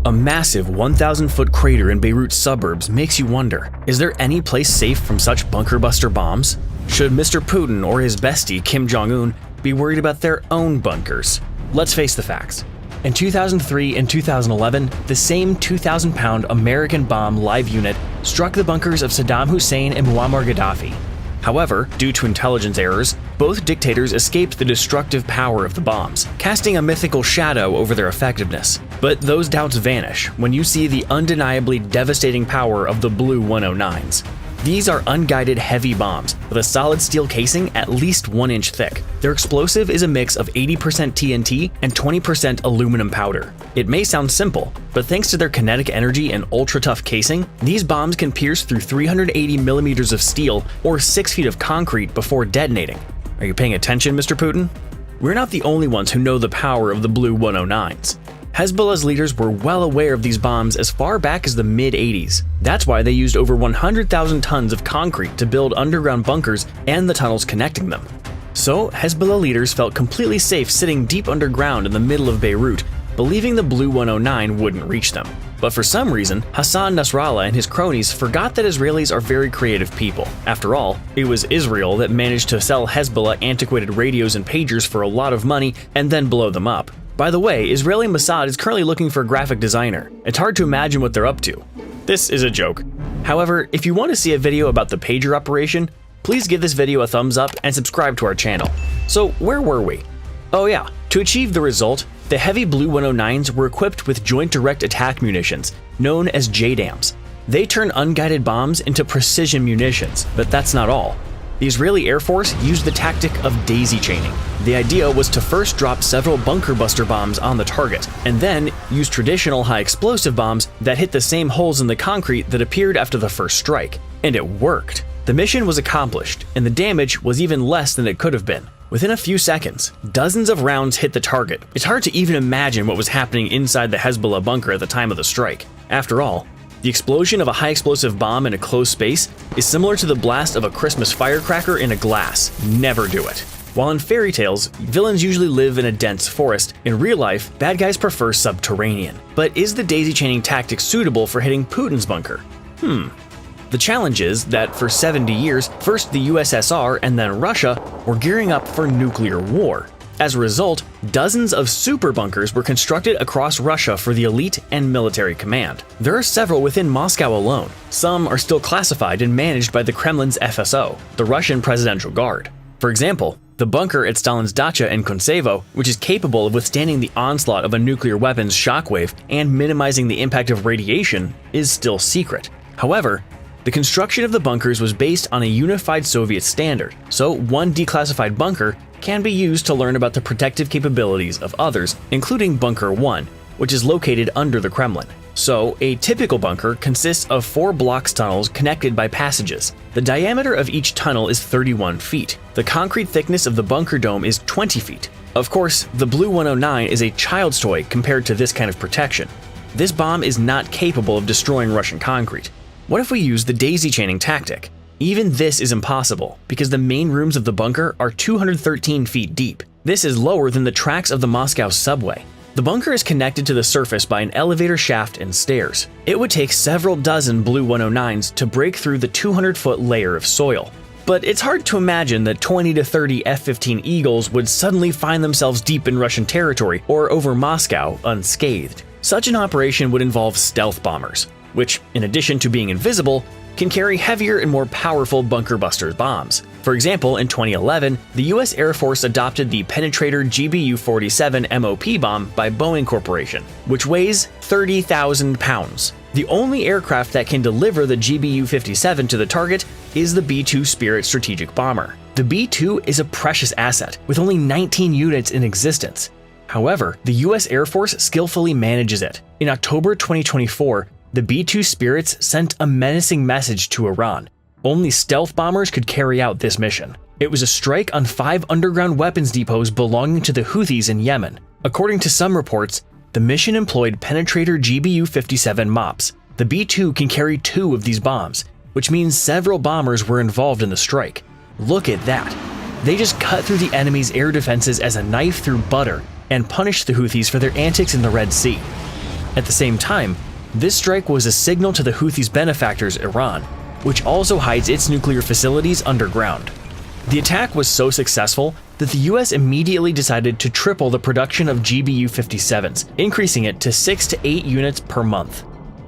A massive 1,000-foot crater in Beirut's suburbs makes you wonder, is there any place safe from such bunker-buster bombs? Should Mr. Putin or his bestie Kim Jong-un be worried about their own bunkers? Let's face the facts. In 2003 and 2011, the same 2,000-pound American bomb live unit struck the bunkers of Saddam Hussein and Muammar Gaddafi. However, due to intelligence errors, both dictators escaped the destructive power of the bombs, casting a mythical shadow over their effectiveness. But those doubts vanish when you see the undeniably devastating power of the Blue 109s. These are unguided heavy bombs with a solid steel casing at least 1 inch thick. Their explosive is a mix of 80% TNT and 20% aluminum powder. It may sound simple, but thanks to their kinetic energy and ultra-tough casing, these bombs can pierce through 380 millimeters of steel or 6 feet of concrete before detonating. Are you paying attention, Mr. Putin? We're not the only ones who know the power of the Blue 109s. Hezbollah's leaders were well aware of these bombs as far back as the mid-80s. That's why they used over 100,000 tons of concrete to build underground bunkers and the tunnels connecting them. So, Hezbollah leaders felt completely safe sitting deep underground in the middle of Beirut, believing the Blue 109 wouldn't reach them. But for some reason, Hassan Nasrallah and his cronies forgot that Israelis are very creative people. After all, it was Israel that managed to sell Hezbollah antiquated radios and pagers for a lot of money and then blow them up. By the way, Israeli Mossad is currently looking for a graphic designer. It's hard to imagine what they're up to. This is a joke. However, if you want to see a video about the pager operation, please give this video a thumbs up and subscribe to our channel. So where were we? Oh yeah, to achieve the result, the heavy Blue 109s were equipped with Joint Direct Attack munitions, known as JDAMs. They turn unguided bombs into precision munitions, but that's not all. The Israeli Air Force used the tactic of daisy chaining. The idea was to first drop several bunker buster bombs on the target, and then use traditional high explosive bombs that hit the same holes in the concrete that appeared after the first strike. And it worked. The mission was accomplished, and the damage was even less than it could have been. Within a few seconds, dozens of rounds hit the target. It's hard to even imagine what was happening inside the Hezbollah bunker at the time of the strike. After all, the explosion of a high-explosive bomb in a closed space is similar to the blast of a Christmas firecracker in a glass. Never do it. While in fairy tales, villains usually live in a dense forest, in real life, bad guys prefer subterranean. But is the daisy chaining tactic suitable for hitting Putin's bunker? The challenge is that for 70 years, first the USSR and then Russia were gearing up for nuclear war. As a result, dozens of super bunkers were constructed across Russia for the elite and military command. There are several within Moscow alone. Some are still classified and managed by the Kremlin's FSO, the Russian Presidential Guard. For example, the bunker at Stalin's dacha in Kuntsevo, which is capable of withstanding the onslaught of a nuclear weapon's shockwave and minimizing the impact of radiation, is still secret. However, the construction of the bunkers was based on a unified Soviet standard, so one declassified bunker can be used to learn about the protective capabilities of others, including Bunker 1, which is located under the Kremlin. So, a typical bunker consists of 4 blocks tunnels connected by passages. The diameter of each tunnel is 31 feet. The concrete thickness of the bunker dome is 20 feet. Of course, the Blue 109 is a child's toy compared to this kind of protection. This bomb is not capable of destroying Russian concrete. What if we use the daisy chaining tactic? Even this is impossible, because the main rooms of the bunker are 213 feet deep. This is lower than the tracks of the Moscow subway. The bunker is connected to the surface by an elevator shaft and stairs. It would take several dozen Blue 109s to break through the 200-foot layer of soil. But it's hard to imagine that 20 to 30 F-15 Eagles would suddenly find themselves deep in Russian territory or over Moscow unscathed. Such an operation would involve stealth bombers, which, in addition to being invisible, can carry heavier and more powerful bunker buster bombs. For example, in 2011, the US Air Force adopted the Penetrator GBU-57 MOP bomb by Boeing Corporation, which weighs 30,000 pounds. The only aircraft that can deliver the GBU-57 to the target is the B-2 Spirit strategic bomber. The B-2 is a precious asset, with only 19 units in existence. However, the US Air Force skillfully manages it. In October 2024, the B-2 Spirits sent a menacing message to Iran. Only stealth bombers could carry out this mission. It was a strike on 5 underground weapons depots belonging to the Houthis in Yemen. According to some reports, the mission employed Penetrator GBU-57 MOPs. The B-2 can carry 2 of these bombs, which means several bombers were involved in the strike. Look at that. They just cut through the enemy's air defenses as a knife through butter and punished the Houthis for their antics in the Red Sea. At the same time, this strike was a signal to the Houthis' benefactors, Iran, which also hides its nuclear facilities underground. The attack was so successful that the US immediately decided to triple the production of GBU-57s, increasing it to 6 to 8 units per month.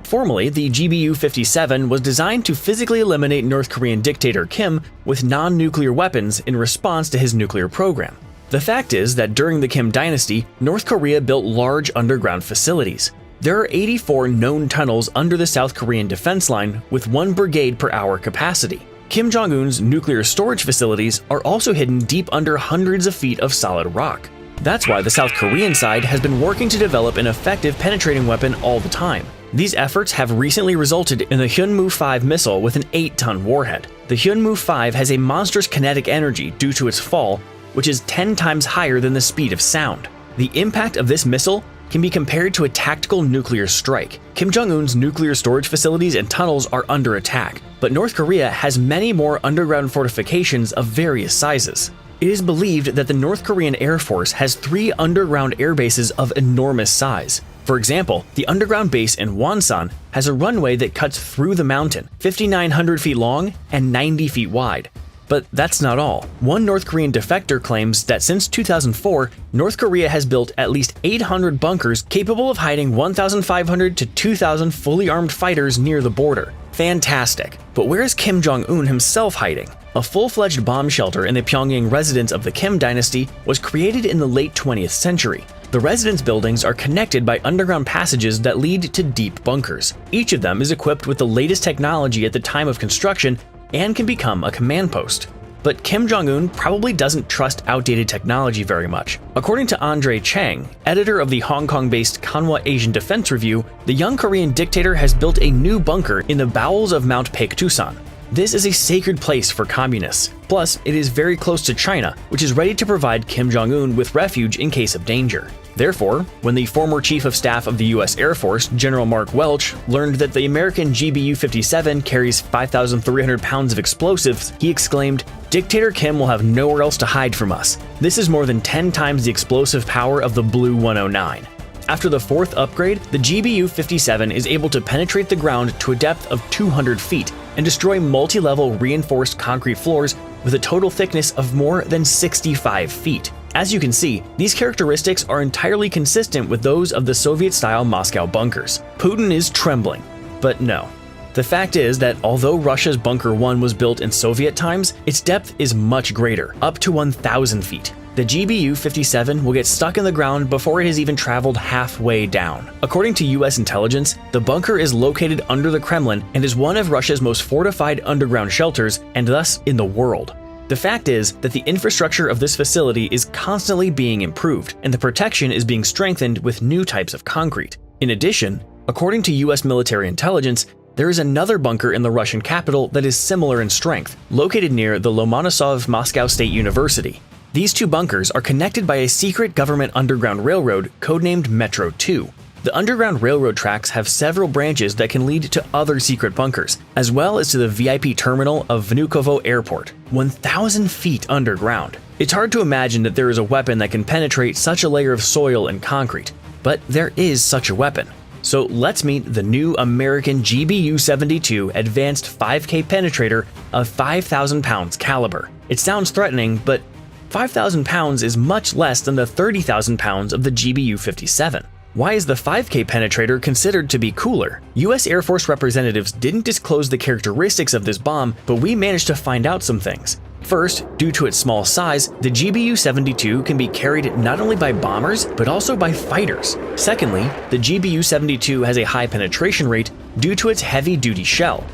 Formally, the GBU-57 was designed to physically eliminate North Korean dictator Kim with non-nuclear weapons in response to his nuclear program. The fact is that during the Kim dynasty, North Korea built large underground facilities. There are 84 known tunnels under the South Korean defense line with 1 brigade per hour capacity. Kim Jong-un's nuclear storage facilities are also hidden deep under hundreds of feet of solid rock. That's why the South Korean side has been working to develop an effective penetrating weapon all the time. These efforts have recently resulted in the Hyunmoo-5 missile with an 8-ton warhead. The Hyunmoo-5 has a monstrous kinetic energy due to its fall, which is 10 times higher than the speed of sound. The impact of this missile can be compared to a tactical nuclear strike. Kim Jong-un's nuclear storage facilities and tunnels are under attack, but North Korea has many more underground fortifications of various sizes. It is believed that the North Korean Air Force has 3 underground air bases of enormous size. For example, the underground base in Wonsan has a runway that cuts through the mountain, 5,900 feet long and 90 feet wide. But that's not all. One North Korean defector claims that since 2004, North Korea has built at least 800 bunkers capable of hiding 1,500 to 2,000 fully armed fighters near the border. Fantastic. But where is Kim Jong-un himself hiding? A full-fledged bomb shelter in the Pyongyang residence of the Kim dynasty was created in the late 20th century. The residence buildings are connected by underground passages that lead to deep bunkers. Each of them is equipped with the latest technology at the time of construction and can become a command post. But Kim Jong-un probably doesn't trust outdated technology very much. According to Andre Chang, editor of the Hong Kong-based Kanwa Asian Defense Review, the young Korean dictator has built a new bunker in the bowels of Mount Paektusan. This is a sacred place for communists. Plus, it is very close to China, which is ready to provide Kim Jong-un with refuge in case of danger. Therefore, when the former Chief of Staff of the US Air Force, General Mark Welch, learned that the American GBU-57 carries 5,300 pounds of explosives, he exclaimed, "Dictator Kim will have nowhere else to hide from us. This is more than 10 times the explosive power of the Blue 109. After the 4th upgrade, the GBU-57 is able to penetrate the ground to a depth of 200 feet and destroy multi-level reinforced concrete floors with a total thickness of more than 65 feet. As you can see, these characteristics are entirely consistent with those of the Soviet-style Moscow bunkers. Putin is trembling, but no. The fact is that although Russia's Bunker 1 was built in Soviet times, its depth is much greater, up to 1,000 feet. The GBU-57 will get stuck in the ground before it has even traveled halfway down. According to US intelligence, the bunker is located under the Kremlin and is one of Russia's most fortified underground shelters, and thus in the world. The fact is that the infrastructure of this facility is constantly being improved, and the protection is being strengthened with new types of concrete. In addition, according to US military intelligence, there is another bunker in the Russian capital that is similar in strength, located near the Lomonosov Moscow State University. These 2 bunkers are connected by a secret government underground railroad codenamed Metro 2. The underground railroad tracks have several branches that can lead to other secret bunkers, as well as to the VIP terminal of Vnukovo Airport, 1,000 feet underground. It's hard to imagine that there is a weapon that can penetrate such a layer of soil and concrete, but there is such a weapon. So let's meet the new American GBU-72 Advanced 5K Penetrator of 5,000 pounds caliber. It sounds threatening, but 5,000 pounds is much less than the 30,000 pounds of the GBU-57. Why is the 5K penetrator considered to be cooler? US Air Force representatives didn't disclose the characteristics of this bomb, but we managed to find out some things. First, due to its small size, the GBU-72 can be carried not only by bombers, but also by fighters. Secondly, the GBU-72 has a high penetration rate due to its heavy-duty shell.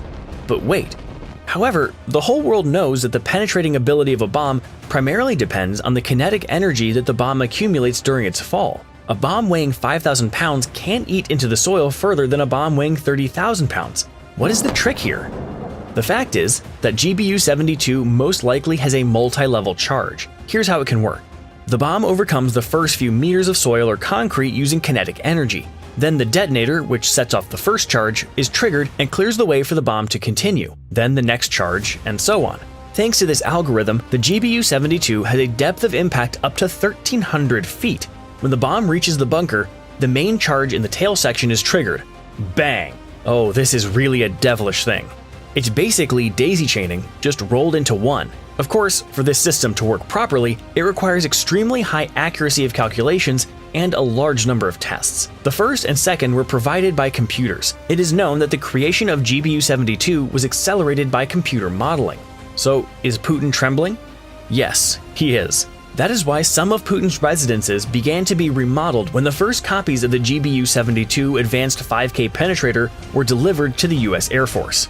But wait. However, the whole world knows that the penetrating ability of a bomb primarily depends on the kinetic energy that the bomb accumulates during its fall. A bomb weighing 5,000 pounds can't eat into the soil further than a bomb weighing 30,000 pounds. What is the trick here? The fact is that GBU-72 most likely has a multi-level charge. Here's how it can work. The bomb overcomes the first few meters of soil or concrete using kinetic energy. Then the detonator, which sets off the first charge, is triggered and clears the way for the bomb to continue. Then the next charge, and so on. Thanks to this algorithm, the GBU-72 has a depth of impact up to 1,300 feet. When the bomb reaches the bunker, the main charge in the tail section is triggered. Bang! Oh, this is really a devilish thing. It's basically daisy chaining, just rolled into one. Of course, for this system to work properly, it requires extremely high accuracy of calculations and a large number of tests. The first and second were provided by computers. It is known that the creation of GBU-72 was accelerated by computer modeling. So, is Putin trembling? Yes, he is. That is why some of Putin's residences began to be remodeled when the first copies of the GBU-72 Advanced 5K Penetrator were delivered to the US Air Force.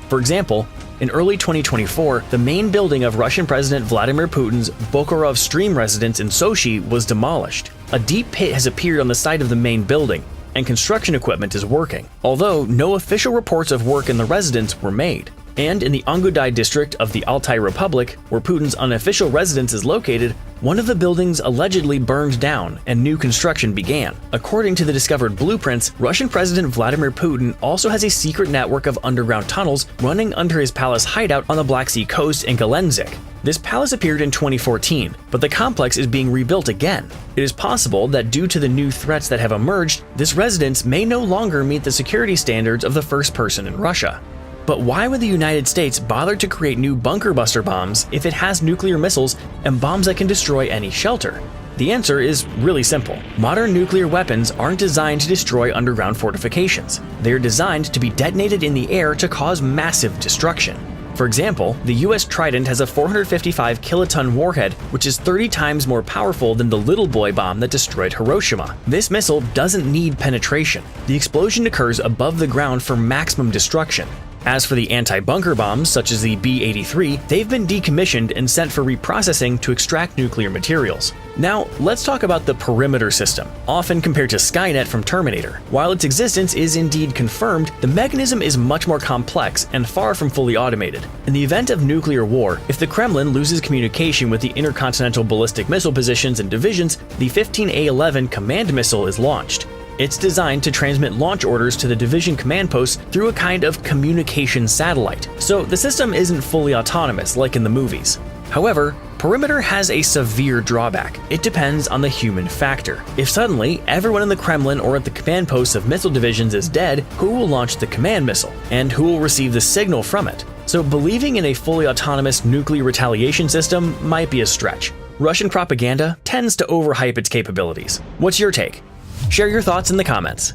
For example, in early 2024, the main building of Russian President Vladimir Putin's Bokhorov Stream residence in Sochi was demolished. A deep pit has appeared on the site of the main building, and construction equipment is working, although no official reports of work in the residence were made. And in the Ongudai district of the Altai Republic, where Putin's unofficial residence is located, one of the buildings allegedly burned down and new construction began. According to the discovered blueprints, Russian President Vladimir Putin also has a secret network of underground tunnels running under his palace hideout on the Black Sea coast in Gelendzhik. This palace appeared in 2014, but the complex is being rebuilt again. It is possible that due to the new threats that have emerged, this residence may no longer meet the security standards of the first person in Russia. But why would the United States bother to create new bunker buster bombs if it has nuclear missiles and bombs that can destroy any shelter? The answer is really simple. Modern nuclear weapons aren't designed to destroy underground fortifications. They are designed to be detonated in the air to cause massive destruction. For example, the US Trident has a 455 kiloton warhead, which is 30 times more powerful than the Little Boy bomb that destroyed Hiroshima. This missile doesn't need penetration. The explosion occurs above the ground for maximum destruction. As for the anti-bunker bombs, such as the B-83, they've been decommissioned and sent for reprocessing to extract nuclear materials. Now, let's talk about the perimeter system, often compared to Skynet from Terminator. While its existence is indeed confirmed, the mechanism is much more complex and far from fully automated. In the event of nuclear war, if the Kremlin loses communication with the intercontinental ballistic missile positions and divisions, the 15A-11 command missile is launched. It's designed to transmit launch orders to the division command posts through a kind of communication satellite, so the system isn't fully autonomous like in the movies. However, perimeter has a severe drawback. It depends on the human factor. If suddenly everyone in the Kremlin or at the command posts of missile divisions is dead, who will launch the command missile? And who will receive the signal from it? So believing in a fully autonomous nuclear retaliation system might be a stretch. Russian propaganda tends to overhype its capabilities. What's your take? Share your thoughts in the comments.